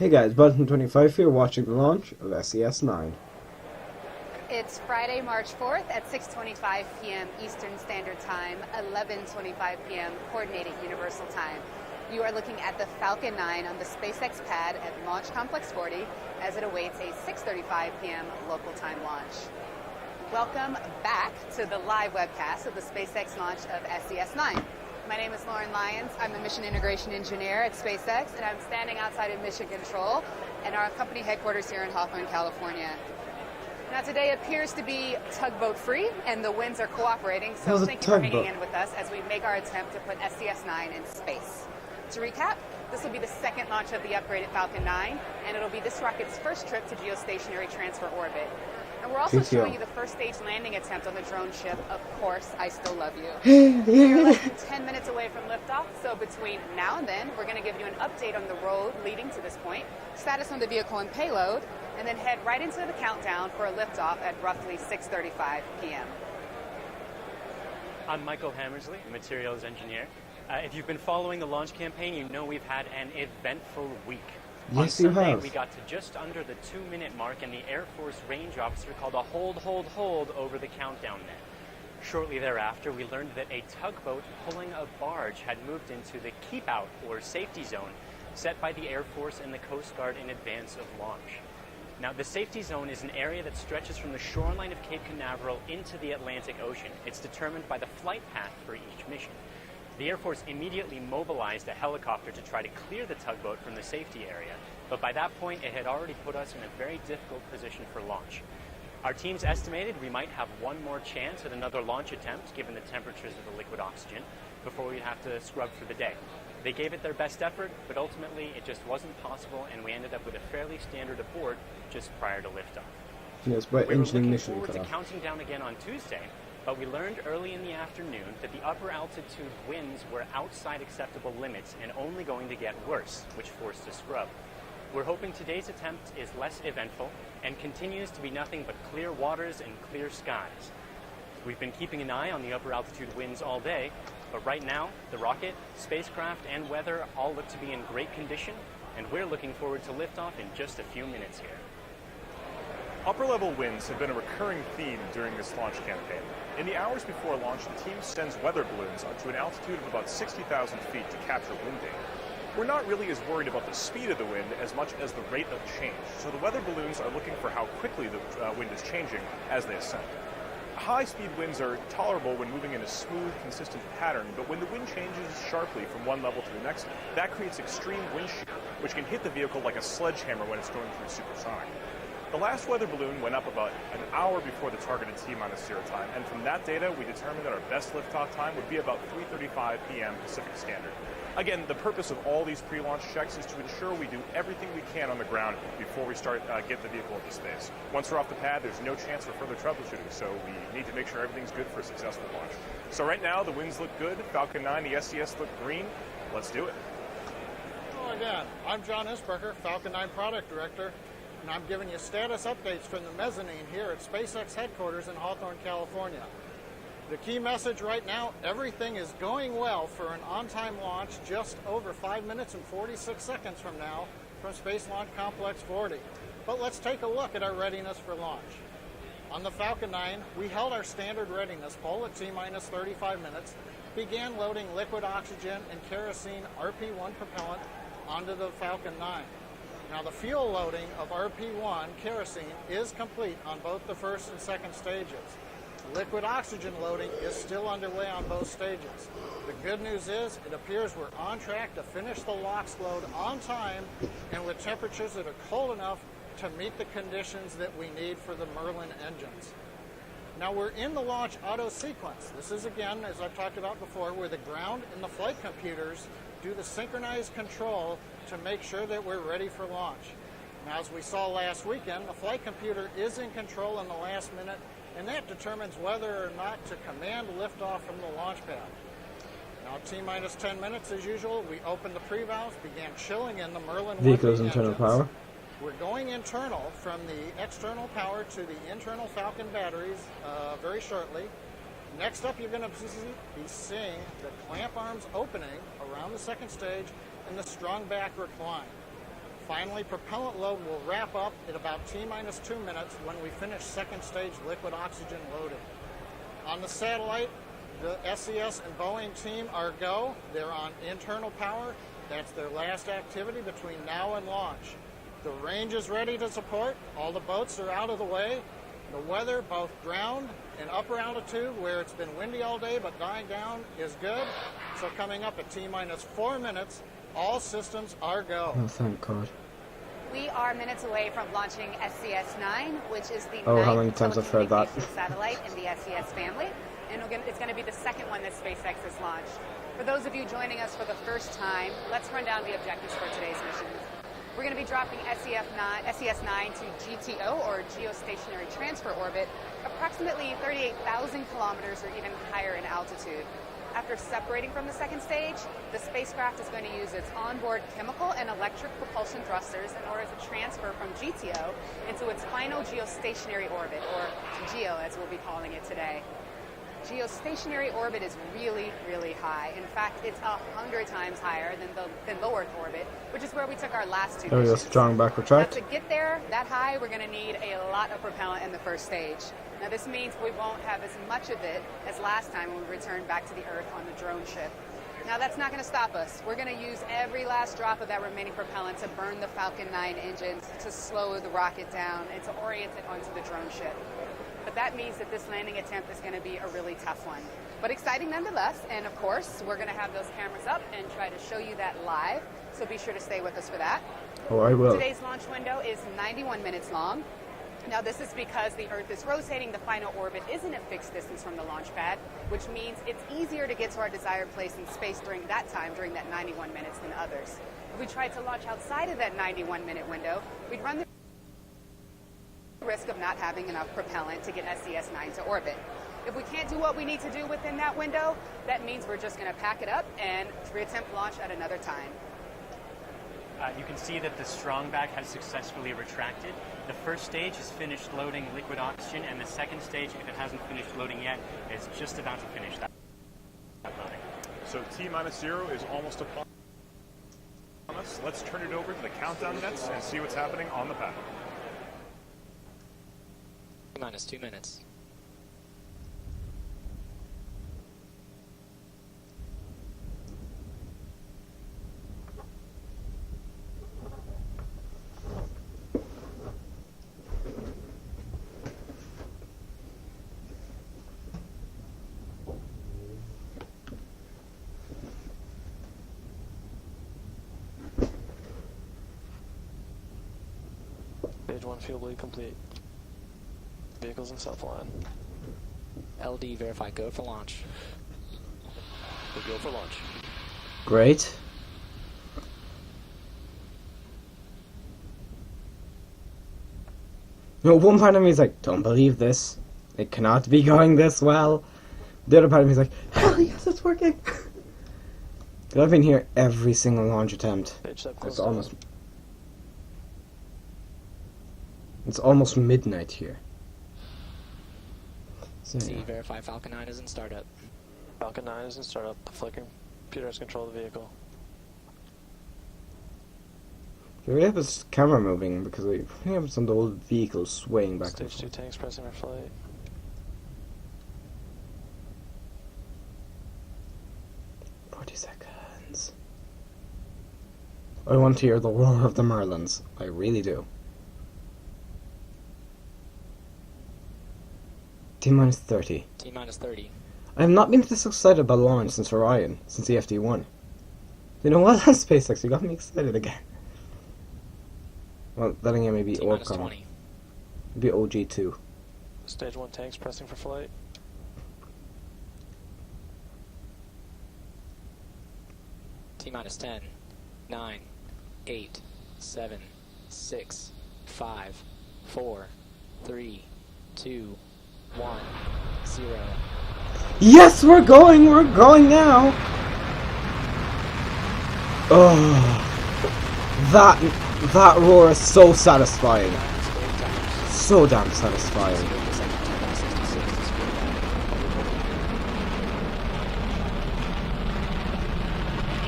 Hey guys, Button25 here watching the launch of SES-9. It's Friday, March 4th at 6:25 p.m. Eastern Standard Time, 11:25 p.m. Coordinated Universal Time. You are looking at the Falcon 9 on the SpaceX pad at Launch Complex 40 as it awaits a 6:35 p.m. local time launch. Welcome back to the live webcast of the SpaceX launch of SES-9. My name is Lauren Lyons. I'm the Mission Integration Engineer at SpaceX, and I'm standing outside of Mission Control and our company headquarters here in Hawthorne, California. Now today appears to be tugboat free and the winds are cooperating, so thank you for hanging in with us as we make our attempt to put SES-9 in space. To recap, this will be the second launch of the upgraded Falcon 9, and it'll be this rocket's first trip to geostationary transfer orbit. And we're also showing you the first stage landing attempt on the drone ship, Of Course, I Still Love You. We're less than 10 minutes away from liftoff, so between now and then, we're going to give you an update on the road leading to this point, status on the vehicle and payload, and then head right into the countdown for a liftoff at roughly 6:35 p.m. I'm Michael Hammersley, Materials Engineer. If you've been following the launch campaign, you know we've had an eventful week. On Sunday, we got to just under the 2-minute mark, and the Air Force range officer called a hold over the countdown net. Shortly thereafter, we learned that a tugboat pulling a barge had moved into the keep out or safety zone set by the Air Force and the Coast Guard in advance of launch. Now, the safety zone is an area that stretches from the shoreline of Cape Canaveral into the Atlantic Ocean. It's determined by the flight path for each mission. The Air Force immediately mobilized a helicopter to try to clear the tugboat from the safety area, but by that point it had already put us in a very difficult position for launch. Our teams estimated we might have one more chance at another launch attempt given the temperatures of the liquid oxygen before we'd have to scrub for the day. They gave it their best effort, but ultimately it just wasn't possible, and we ended up with a fairly standard abort just prior to liftoff. Yes, but we were looking forward to counting down again on Tuesday, but we learned early in the afternoon that the upper altitude winds were outside acceptable limits and only going to get worse, which forced a scrub. We're hoping today's attempt is less eventful and continues to be nothing but clear waters and clear skies. We've been keeping an eye on the upper altitude winds all day, but right now, the rocket, spacecraft, and weather all look to be in great condition, and we're looking forward to liftoff in just a few minutes here. Upper-level winds have been a recurring theme during this launch campaign. In the hours before launch, the team sends weather balloons up to an altitude of about 60,000 feet to capture wind data. We're not really as worried about the speed of the wind as much as the rate of change, so the weather balloons are looking for how quickly the wind is changing as they ascend. High-speed winds are tolerable when moving in a smooth, consistent pattern, but when the wind changes sharply from one level to the next, that creates extreme wind shear, which can hit the vehicle like a sledgehammer when it's going through supersonic. The last weather balloon went up about an hour before the targeted T-minus 0 time, and from that data, we determined that our best liftoff time would be about 3:35 p.m. Pacific Standard. Again, the purpose of all these pre-launch checks is to ensure we do everything we can on the ground before we start get the vehicle into space. Once we're off the pad, there's no chance for further troubleshooting, so we need to make sure everything's good for a successful launch. So right now, the winds look good. Falcon 9, the SES look green. Let's do it. Hello again. I'm John Isberger, Falcon 9 Product Director, and I'm giving you status updates from the mezzanine here at SpaceX headquarters in Hawthorne, California. The key message right now, everything is going well for an on-time launch just over 5 minutes and 46 seconds from now from Space Launch Complex 40. But let's take a look at our readiness for launch. On the Falcon 9, we held our standard readiness poll at T-minus 35 minutes, began loading liquid oxygen and kerosene RP-1 propellant onto the Falcon 9. Now the fuel loading of RP-1 kerosene is complete on both the first and second stages. Liquid oxygen loading is still underway on both stages. The good news is it appears we're on track to finish the LOX load on time and with temperatures that are cold enough to meet the conditions that we need for the Merlin engines. Now we're in the launch auto sequence. This is, again, as I've talked about before, where the ground and the flight computers do the synchronized control to make sure that we're ready for launch. Now, as we saw last weekend, the flight computer is in control in the last minute, and that determines whether or not to command liftoff from the launch pad. Now, T-minus 10 minutes as usual, we opened the pre-valves, began chilling in the Merlin vehicle's internal power. We're going internal from the external power to the internal Falcon batteries very shortly. Next up, you're going to be seeing the clamp arms opening around the second stage and the strong back recline. Finally, propellant load will wrap up in about T-minus 2 minutes when we finish second stage liquid oxygen loading. On the satellite, the SES and Boeing team are go. They're on internal power. That's their last activity between now and launch. The range is ready to support. All the boats are out of the way. The weather, both ground and upper altitude, where it's been windy all day but dying down, is good. So coming up at T-minus 4 minutes, all systems are go. Oh, thank God. We are minutes away from launching SES-9, which is the Oh, how many ninth times I've heard that. telecommunications satellite in the SES family. And it's going to be the second one that SpaceX has launched. For those of you joining us for the first time, let's run down the objectives for today's mission. We're going to be dropping SES-9 to GTO, or Geostationary Transfer Orbit, approximately 38,000 kilometers or even higher in altitude. After separating from the second stage, the spacecraft is going to use its onboard chemical and electric propulsion thrusters in order to transfer from GTO into its final geostationary orbit, or GEO as we'll be calling it today. Geostationary orbit is really, really high. In fact, it's 100 times higher than low Earth orbit, which is where we took our last two There we go, missions. strong back Now, retract. to get there that high, we're going to need a lot of propellant in the first stage. Now, this means we won't have as much of it as last time when we returned back to the Earth on the drone ship. Now, that's not going to stop us. We're going to use every last drop of that remaining propellant to burn the Falcon 9 engines, to slow the rocket down, and to orient it onto the drone ship. But that means that this landing attempt is going to be a really tough one. But exciting nonetheless, and of course, we're going to have those cameras up and try to show you that live, so be sure to stay with us for that. Oh, I will. Today's launch window is 91 minutes long. Now, this is because the Earth is rotating. The final orbit isn't a fixed distance from the launch pad, which means it's easier to get to our desired place in space during that time, during that 91 minutes, than others. If we tried to launch outside of that 91-minute window, we'd run the risk of not having enough propellant to get SES-9 to orbit. If we can't do what we need to do within that window, that means we're just going to pack it up and reattempt launch at another time. You can see that the strong back has successfully retracted. The first stage has finished loading liquid oxygen, and the second stage, if it hasn't finished loading yet, is just about to finish that loading. So T-0 is almost upon us. Let's turn it over to the countdown nets and see what's happening on the path. Minus 2 minutes. Stage 1 fuel bleed complete. Vehicles in self-line. LD verify go for launch. We go for launch. Great. You know, one part of me is like, don't believe this. It cannot be going this well. The other part of me is like, hell yes, it's working. 'Cause I've been here every single launch attempt. Stage sub close It's almost midnight here. So, C verify Falcon 9 is in startup. Falcon 9 is in startup. The flickering computer has control of the vehicle. do we have this camera moving? Because we have some of the old vehicles swaying back and Stage 2 forth. tanks pressing for flight. Seconds. I want to hear the roar of the Merlins. I really do. T-minus 30. T-minus 30. I have not been this excited about launch since Orion, since the FD1. You know what? SpaceX, you got me excited again. Well, that again may be T-minus Orcon. 20. Maybe OG2. Stage 1 tanks pressing for flight. T-minus 10, 9, 8, 7, 6, 5, 4, 3, 2, 1, 0. Yes, we're going now! Oh, that roar is so satisfying. So damn satisfying.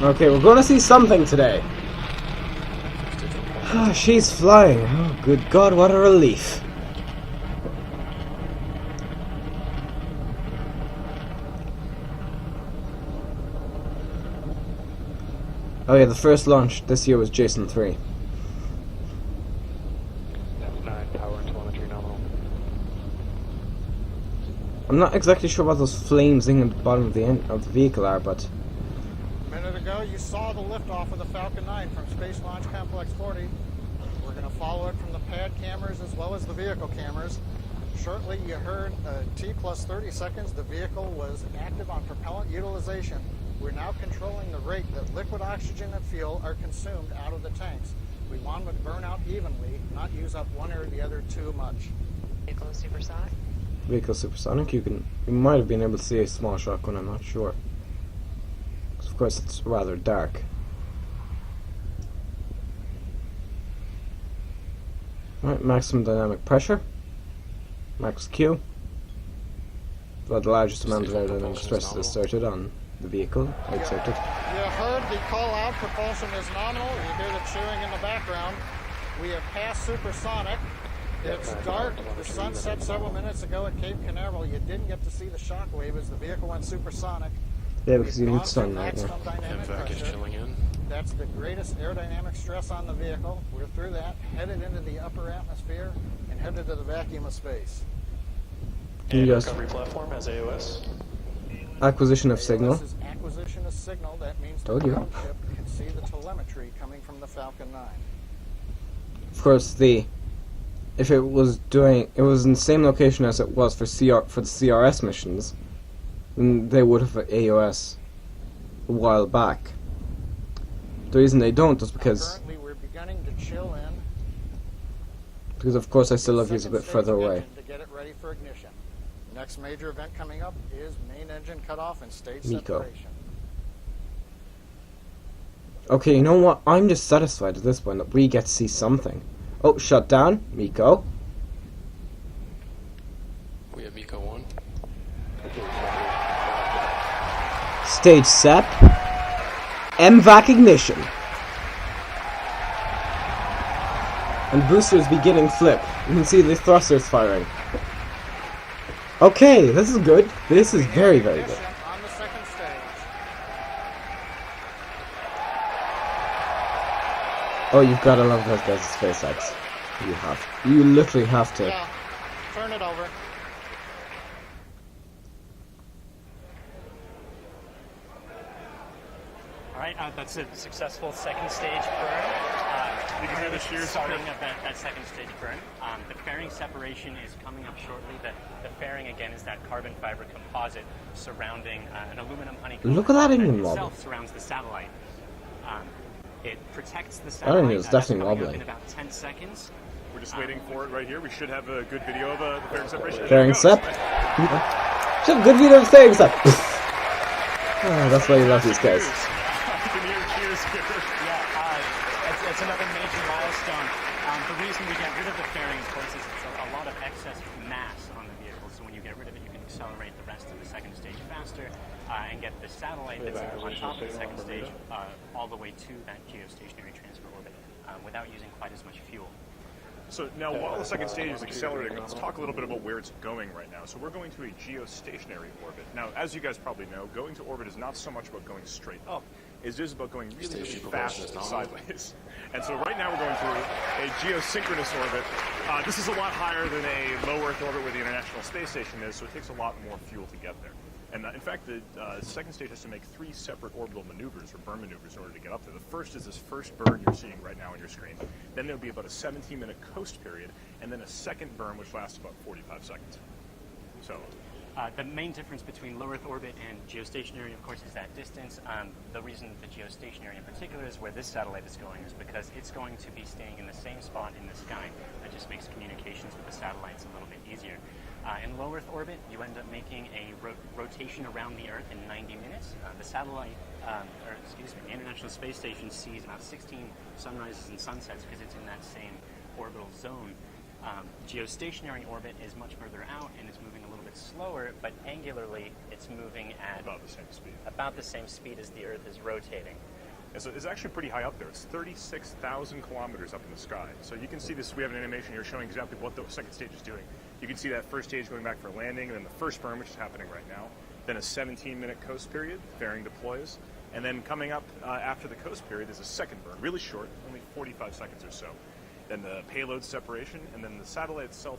Okay, we're gonna see something today. Ah, she's flying. Oh, good God, what a relief. Oh yeah, the first launch this year was Jason 3. SES-9 power and telemetry nominal. I'm not exactly sure what those flames thing at the bottom of the vehicle are, but A minute ago, you saw the liftoff of the Falcon 9 from Space Launch Complex 40. We're going to follow it from the pad cameras as well as the vehicle cameras. Shortly, you heard T plus 30 seconds, the vehicle was active on propellant utilization. We're now controlling the rate that liquid oxygen and fuel are consumed out of the tanks. We want them to burn out evenly, not use up one or the other too much. Vehicle supersonic. vehicle supersonic. You might have been able to see a small shotgun. I'm not sure. 'Cause of course, it's rather dark. Right, maximum dynamic pressure. Max Q. Well, the largest amount of aerodynamic stress is exerted on the vehicle. Exerted. You heard the call out, propulsion is nominal. You hear the chewing in the background. We have passed supersonic. It's dark. The sun set several minutes ago at Cape Canaveral. You didn't get to see the shock wave as the vehicle went supersonic. Yeah, because you We've need gone sun through right now. maximum dynamic MVAC is pressure. chilling in. That's the greatest aerodynamic stress on the vehicle. We're through that, headed into the upper atmosphere, and headed to the vacuum of space. Can you And guys- recovery platform has AOS. Acquisition of signal. AOS is acquisition of signal. That means the Told you. ground ship can see the telemetry coming from the Falcon 9. Of course, if it was in the same location as it was for the CRS missions, then they would have AOS a while back. The reason they don't is because Currently, we're beginning to chill in. of course I still love you a Second bit stage further away. engine to get it ready for ignition. Next major event coming up is main engine cutoff and stage Miko. separation. Okay, you know what? I'm just satisfied at this point that we get to see something. Oh, shut down, Miko. We have Miko 1. Stage SEP. MVAC ignition. And boosters beginning flip. You can see the thrusters firing. Okay, this is good. This is very, very good. Ignition on the second stage. Oh, you've got to love those guys at SpaceX. You literally have to. Yeah, turn it over. All right, that's a successful second stage burn. You can hear the shears starting of that second stage burn. The fairing separation is coming up shortly. The fairing, again, is that carbon fiber composite surrounding an aluminum honeycomb. Look at that engine itself wobble. surrounds the satellite. It protects the That satellite. engine is That's definitely coming up wobbling. in about 10 seconds. We're just waiting for it right here. We should have a good video of the fairing separation. Fairing There it SEP. goes. Should have good video of fairing SEP. Oh, that's why you love these guys. You can hear cheers here. Yeah, it's another major milestone. The reason we get rid of the fairing, of course, is it's a lot of excess mass on the vehicle. So when you get rid of it, you can accelerate the rest of the second stage faster and get the satellite that's on top of the second stage all the way to that geostationary transfer orbit without using quite as much fuel. So now, while the second stage is accelerating, let's talk a little bit about where it's going right now. So we're going to a geostationary orbit. Now, as you guys probably know, going to orbit is not so much about going straight up. It is about going really, really Station fast propulsion is nominal. sideways. And so right now we're going to a geosynchronous orbit. This is a lot higher than a low Earth orbit where the International Space Station is, so it takes a lot more fuel to get there. And in fact, the second stage has to make 3 separate orbital maneuvers, or burn maneuvers, in order to get up there. The first is this first burn you're seeing right now on your screen. Then there'll be about a 17-minute coast period, and then a second burn, which lasts about 45 seconds. So, The main difference between low Earth orbit and geostationary, of course, is that distance. The reason the geostationary in particular is where this satellite is going is because it's going to be staying in the same spot in the sky. That just makes communications with the satellites a little bit easier. In low Earth orbit, you end up making a rotation around the Earth in 90 minutes. The satellite, the International Space Station sees about 16 sunrises and sunsets because it's in that same orbital zone. Geostationary orbit is much further out and it's moving a little bit slower, but angularly it's moving at about the same speed. about the same speed as the Earth is rotating. It's actually pretty high up there. It's 36,000 kilometers up in the sky. So you can see this. We have an animation here showing exactly what the second stage is doing. You can see that first stage going back for landing, and then the first burn, which is happening right now. Then a 17-minute coast period, fairing deploys. And then coming up after the coast period is a second burn, really short, only 45 seconds or so. Then the payload separation, and then the satellite itself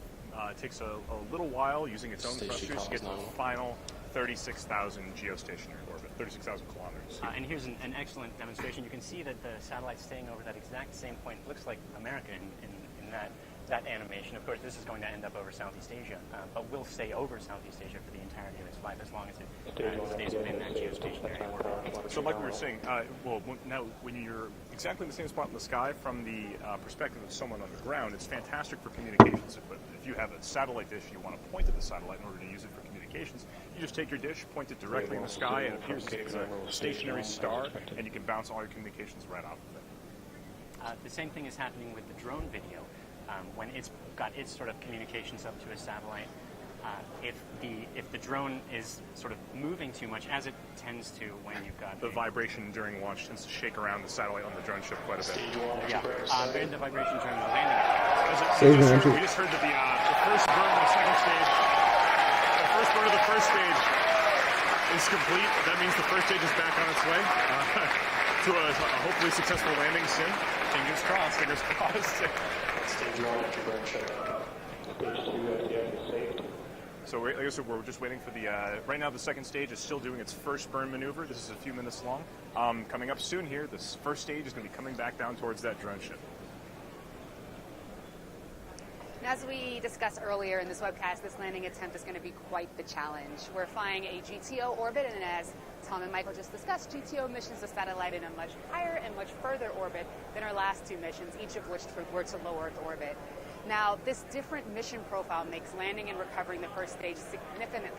takes a little while using its own thrusters to get to the final 36,000 geostationary orbit, 36,000 kilometers. And here's an excellent demonstration. You can see that the satellite's staying over that exact same point. It looks like America in that animation. Of course, this is going to end up over Southeast Asia, but will stay over Southeast Asia for the entirety of its flight as long as it stays within that geostationary orbit. So like we were saying, now when you're exactly in the same spot in the sky from the perspective of someone on the ground, it's fantastic for communications equipment. If you have a satellite dish, you want to point at the satellite in order to use it for communications, you just take your dish, point it directly in the sky, and it appears as a stationary star, and you can bounce all your communications right off of it. The same thing is happening with the drone video. When it's got its sort of communications up to a satellite, if the drone is sort of moving too much, as it tends to when you've got the vibration during launch tends to shake around the satellite on the drone ship quite a bit. Yeah, and the vibration during the landing. We just heard that the first burn of the second stage, the first burn of the first stage is complete. That means the first stage is back on its way to a hopefully successful landing soon. Fingers crossed. Fingers crossed. Stage 1 of your burn ship. Stage 2 at the end is saved. So like I said, we're just waiting for the, right now the second stage is still doing its first burn maneuver. This is a few minutes long. Coming up soon here, this first stage is going to be coming back down towards that drone ship. And as we discussed earlier in this webcast, this landing attempt is going to be quite the challenge. We're flying a GTO orbit, and as Tom and Michael just discussed, GTO missions the satellite in a much higher and much further orbit than our last two missions, each of which were to low Earth orbit. Now, this different mission profile makes landing and recovering the first stage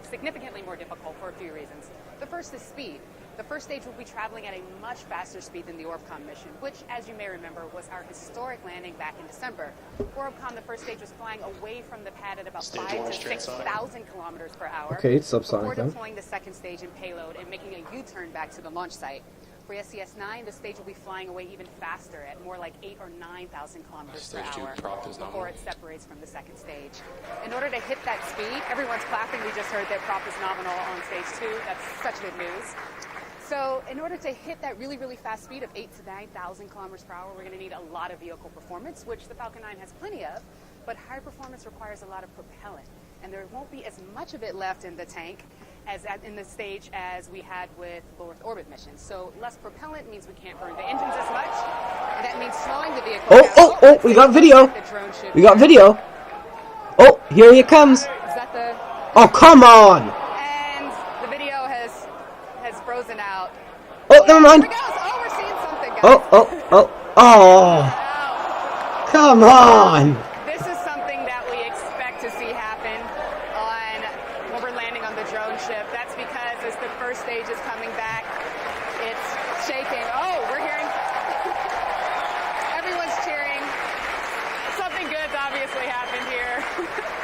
significantly more difficult for a few reasons. The first is speed. The first stage will be traveling at a much faster speed than the Orbcom mission, which, as you may remember, was our historic landing back in December. For Orbcom, the first stage was flying away from the pad at about 5,000 to 6,000 kilometers per hour. Okay, it's subsonic before then. deploying the second stage and payload and making a U-turn back to the launch site. For SES-9, the stage will be flying away even faster at more like 8,000 or 9,000 kilometers per hour before it separates from the second stage. In order to hit that speed, everyone's clapping. We just heard that prop is nominal on stage 2. That's such good news. So in order to hit that really, really fast speed of 8,000 to 9,000 kilometers per hour, we're going to need a lot of vehicle performance, which the Falcon 9 has plenty of, but high performance requires a lot of propellant, and there won't be as much of it left in the tank as in the stage as we had with low Earth orbit missions. So less propellant means we can't burn the engines as much, and that means slowing the vehicle down. We got video. We got video. Oh, here he comes. Is that the... Oh, come on. And the video has frozen out. Oh, never mind. Here it goes. Oh, we're seeing something, guys. Oh. Come on. This is something that we expect to see happen when we're landing on the drone ship. That's because as the first stage is coming back, it's shaking. Oh, we're hearing... Everyone's cheering. Something good's obviously happened here.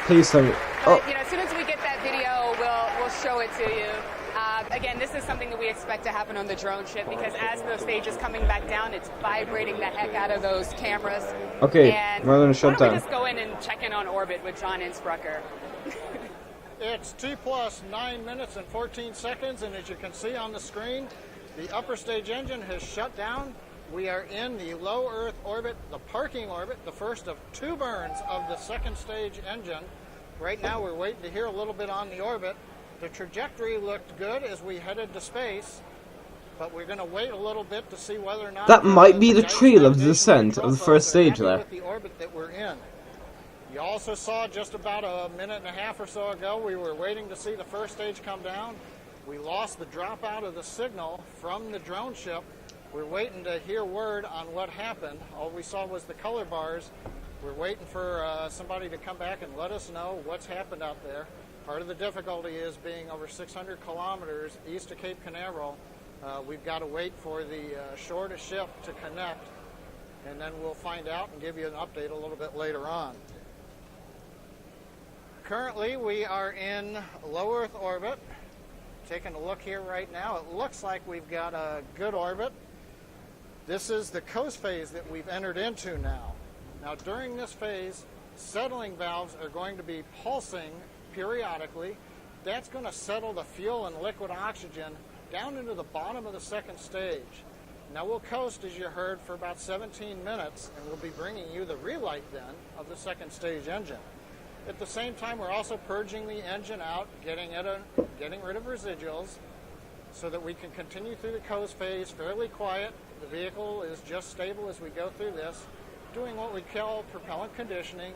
Please tell me. But, as soon as we get that video, we'll show it to you. Again, this is something that we expect to happen on the drone ship because as the stage is coming back down, it's vibrating the heck out of those cameras. Okay, and we're going to shut why don't down. we just go in and check in on orbit with John Innsbrucker? It's T plus 9 minutes and 14 seconds, and as you can see on the screen, the upper stage engine has shut down. We are in the low Earth orbit, the parking orbit, the first of 2 burns of the second stage engine. Right now we're waiting to hear a little bit on the orbit. The trajectory looked good as we headed to space, but we're going to wait a little bit to see whether or not... That might be the trail of the descent of the first stage there. ...with the orbit that we're in. You also saw just about a minute and a half or so ago, we were waiting to see the first stage come down. We lost the dropout of the signal from the drone ship. We're waiting to hear word on what happened. All we saw was the color bars. We're waiting for somebody to come back and let us know what's happened out there. Part of the difficulty is being over 600 kilometers east of Cape Canaveral. We've got to wait for the shortest ship to connect, and then we'll find out and give you an update a little bit later on. Currently, we are in low Earth orbit. Taking a look here right now, it looks like we've got a good orbit. This is the coast phase that we've entered into now. Now during this phase, settling valves are going to be pulsing periodically. That's going to settle the fuel and liquid oxygen down into the bottom of the second stage. Now we'll coast, as you heard, for about 17 minutes, and we'll be bringing you the relight then of the second stage engine. At the same time, we're also purging the engine out, getting rid of residuals, so that we can continue through the coast phase fairly quiet. The vehicle is just stable as we go through this, doing what we call propellant conditioning,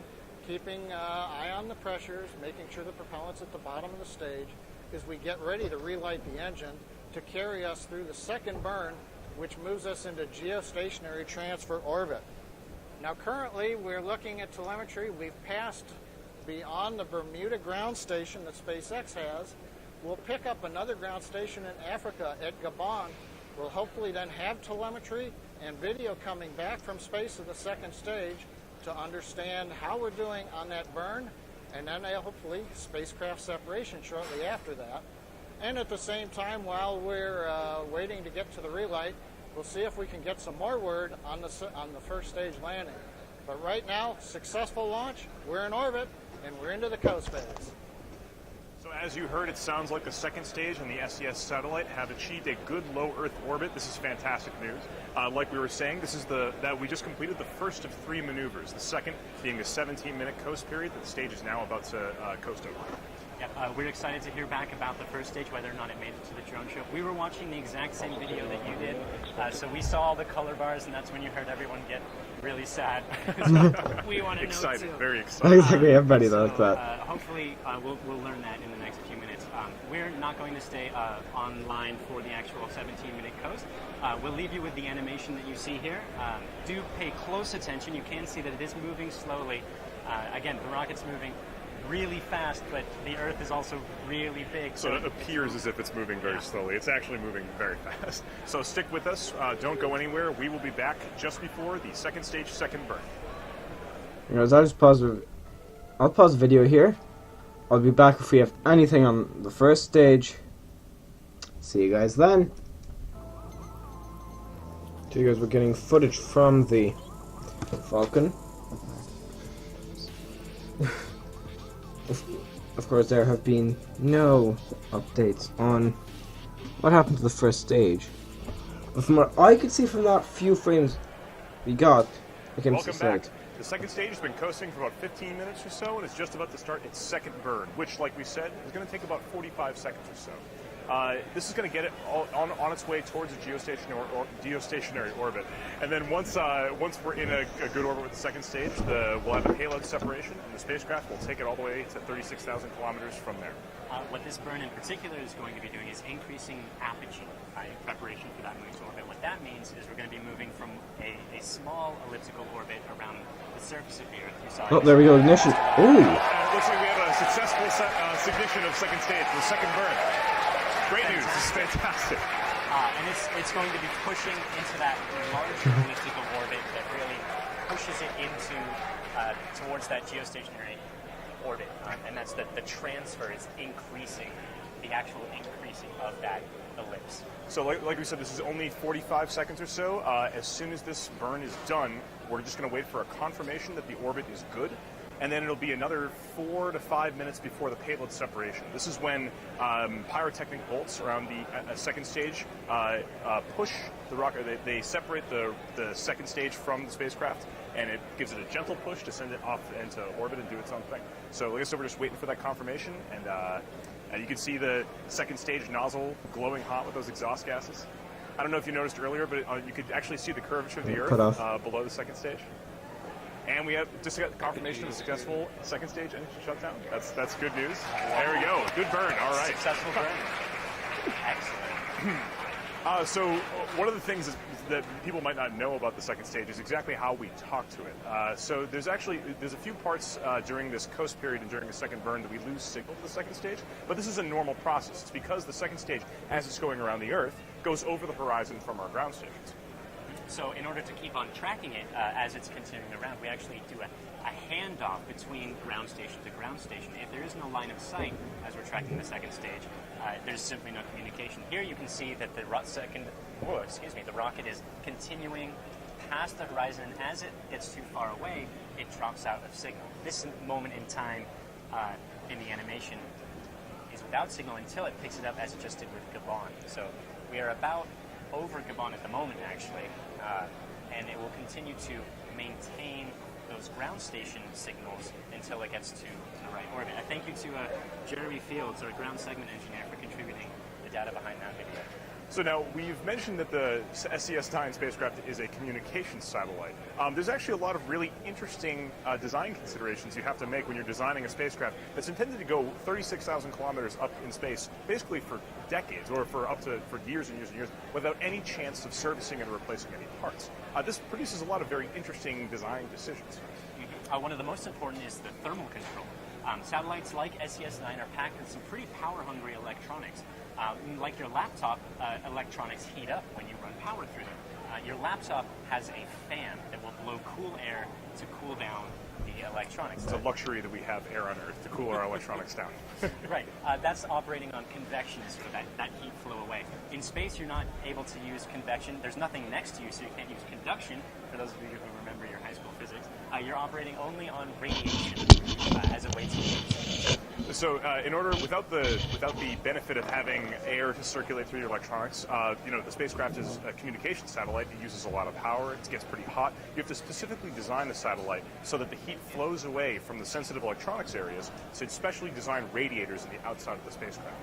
keeping eye on the pressures, making sure the propellant's at the bottom of the stage as we get ready to relight the engine to carry us through the second burn, which moves us into geostationary transfer orbit. Now currently we're looking at telemetry. We've passed beyond the Bermuda ground station that SpaceX has. We'll pick up another ground station in Africa at Gabon. We'll hopefully then have telemetry and video coming back from space to the second stage to understand how we're doing on that burn, and then hopefully spacecraft separation shortly after that. And at the same time, while we're waiting to get to the relight, we'll see if we can get some more word on the first stage landing. But right now, successful launch, we're in orbit, and we're into the coast phase. So as you heard, it sounds like the second stage and the SES satellite have achieved a good low Earth orbit. This is fantastic news. Like we were saying, this is that we just completed the first of 3 maneuvers, the second being the 17-minute coast period that the stage is now about to coast over. Yeah, we're excited to hear back about the first stage, whether or not it made it to the drone show. We were watching the exact same video that you did, so we saw all the color bars, and that's when you heard everyone get really sad. We want to know Excited, too. very excited. Exactly, everybody does that. Hopefully, we'll learn that in the next few minutes. We're not going to stay online for the actual 17-minute coast. We'll leave you with the animation that you see here. Do pay close attention. You can see that it is moving slowly. Again, the rocket's moving really fast, but the Earth is also really big. So it appears as if it's moving very slowly. It's actually moving very fast. So stick with us. Don't go anywhere. We will be back just before the second stage, second burn. Anyways, I'll pause the video here. I'll be back if we have anything on the first stage. See you guys then. So you guys were getting footage from the Falcon. Of course, there have been no updates on what happened to the first stage. But from what I could see from that few frames we got, Welcome back. The second stage has been coasting for about 15 minutes or so, and it's just about to start its second burn, which, like we said, is going to take about 45 seconds or so. This is going to get it on its way towards a geostationary orbit. And then once we're in a good orbit with the second stage, we'll have a payload separation, and the spacecraft will take it all the way to 36,000 kilometers from there. What this burn in particular is going to be doing is increasing apogee in preparation for that move to orbit. What that means is we're going to be moving from a small elliptical orbit around the surface of the Earth. You saw there we go, ignition. Ooh! It looks like we have a successful ignition of second stage, the second burn. Great news. This is fantastic. And it's going to be pushing into that larger elliptical orbit that really pushes it into towards that geostationary orbit. And that's the transfer is increasing, the actual increasing of that ellipse. So like we said, this is only 45 seconds or so. As soon as this burn is done, we're just going to wait for a confirmation that the orbit is good. And then it'll be another 4 to 5 minutes before the payload separation. This is when pyrotechnic bolts around the second stage push the rocket. They separate the second stage from the spacecraft, and it gives it a gentle push to send it off into orbit and do its own thing. So like I said, we're just waiting for that confirmation, and you can see the second stage nozzle glowing hot with those exhaust gases. I don't know if you noticed earlier, but you could actually see the curvature of the Earth below the second stage. And we have just got confirmation of a successful second stage engine shutdown. That's good news. There we go. Good burn. All right. Successful burn. Excellent. So one of the things that people might not know about the second stage is exactly how we talk to it. So there's a few parts during this coast period and during the second burn that we lose signal to the second stage, but this is a normal process. It's because the second stage, as it's going around the Earth, goes over the horizon from our ground stations. So in order to keep on tracking it as it's continuing around, we actually do a handoff between ground station to ground station. If there is no line of sight as we're tracking the second stage, there's simply no communication. Here you can see that the rocket is continuing past the horizon. As it gets too far away, it drops out of signal. This moment in time in the animation is without signal until it picks it up as it just did with Gabon. So we are about over Gabon at the moment, actually, and it will continue to maintain those ground station signals until it gets to the right orbit. I thank you to Jeremy Fields, our ground segment engineer, for contributing the data behind that video. So now, we've mentioned that the SES-9 spacecraft is a communications satellite. There's actually a lot of really interesting design considerations you have to make when you're designing a spacecraft that's intended to go 36,000 kilometers up in space, basically for decades, or for years and years and years, without any chance of servicing and replacing any parts. This produces a lot of very interesting design decisions. Mm-hmm. One of the most important is the thermal control. Satellites like SES-9 are packed with some pretty power-hungry electronics. Like your laptop, electronics heat up when you run power through them. Your laptop has a fan that will blow cool air to cool down the electronics. It's a luxury that we have air on Earth to cool our electronics down. Right. That's operating on convection, so that heat flow away. In space, you're not able to use convection. There's nothing next to you, so you can't use conduction. For those of you who remember your high school physics, you're operating only on radiation as a way to use. So, without the benefit of having air to circulate through your electronics, the spacecraft is a communication satellite. It uses a lot of power. It gets pretty hot. You have to specifically design the satellite so that the heat flows away from the sensitive electronics areas. So it's specially designed radiators in the outside of the spacecraft.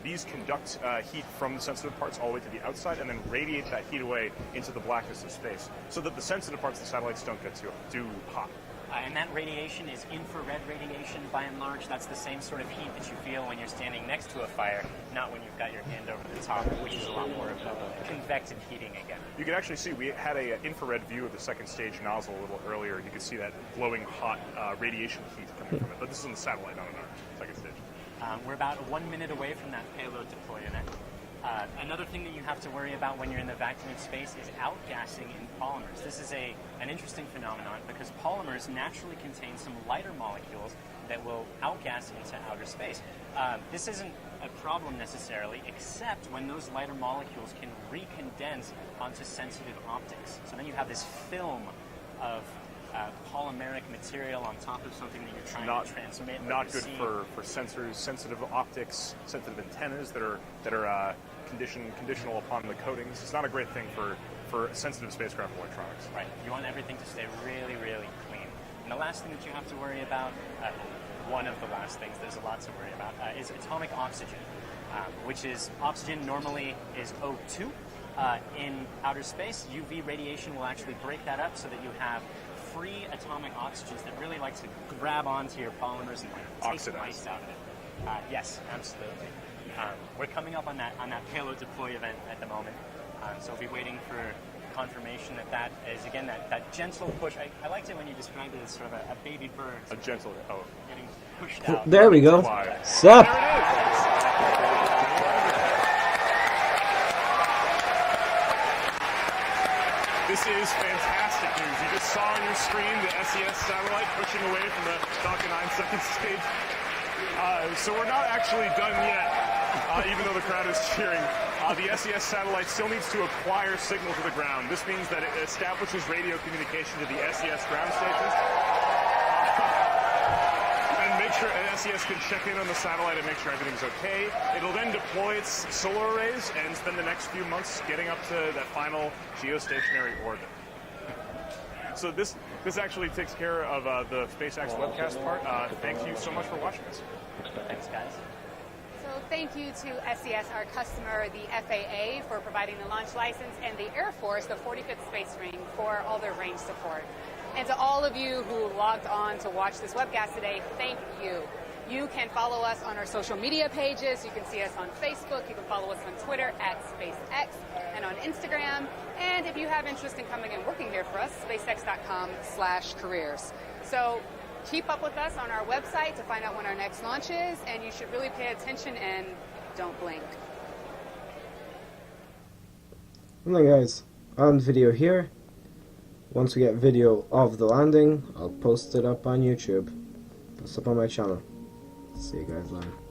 These conduct heat from the sensitive parts all the way to the outside and then radiate that heat away into the blackness of space so that the sensitive parts of the satellites don't get too hot. And that radiation is infrared radiation by and large. That's the same sort of heat that you feel when you're standing next to a fire, not when you've got your hand over the top, which is a lot more of a convective heating again. You can actually see we had an infrared view of the second stage nozzle a little earlier. You can see that glowing hot radiation heat coming from it. But this is on the satellite, not on our second stage. We're about 1 minute away from that payload deploy event. Another thing that you have to worry about when you're in the vacuum of space is outgassing in polymers. This is an interesting phenomenon because polymers naturally contain some lighter molecules that will outgas into outer space. This isn't a problem necessarily, except when those lighter molecules can recondense onto sensitive optics. So then you have this film of polymeric material on top of something that you're trying to transmit. Not good for sensors, sensitive optics, sensitive antennas that are conditional upon the coatings. It's not a great thing for sensitive spacecraft electronics. Right. You want everything to stay really, really clean. And the last thing that you have to worry about, one of the last things, there's a lot to worry about, is atomic oxygen, which is oxygen normally is O2. In outer space, UV radiation will actually break that up so that you have free atomic oxygens that really like to grab onto your polymers and take the ice out of it. Yes, absolutely. We're coming up on that payload deploy event at the moment, so we'll be waiting for confirmation that is, again, that gentle push. I liked it when you described it as sort of a baby bird. A gentle, getting pushed out. There we go. Sup? This is fantastic news. You just saw on your screen the SES satellite pushing away from the Falcon 9 second stage. So we're not actually done yet, even though the crowd is cheering. The SES satellite still needs to acquire signal to the ground. This means that it establishes radio communication to the SES ground stations. And make sure SES can check in on the satellite and make sure everything's okay. It'll then deploy its solar arrays and spend the next few months getting up to that final geostationary orbit. So this actually takes care of the SpaceX webcast part. Thank you so much for watching this. Thanks, guys. So thank you to SES, our customer, the FAA, for providing the launch license, and the Air Force, the 45th Space Wing, for all their range support. And to all of you who logged on to watch this webcast today, thank you. You can follow us on our social media pages. You can see us on Facebook. You can follow us on Twitter @SpaceX and on Instagram. And if you have interest in coming and working here for us, spacex.com/careers. So keep up with us on our website to find out when our next launch is, and you should really pay attention and don't blink. Well, guys, on video here. Once we get video of the landing, I'll post it up on YouTube. Post it up on my channel. See you guys later.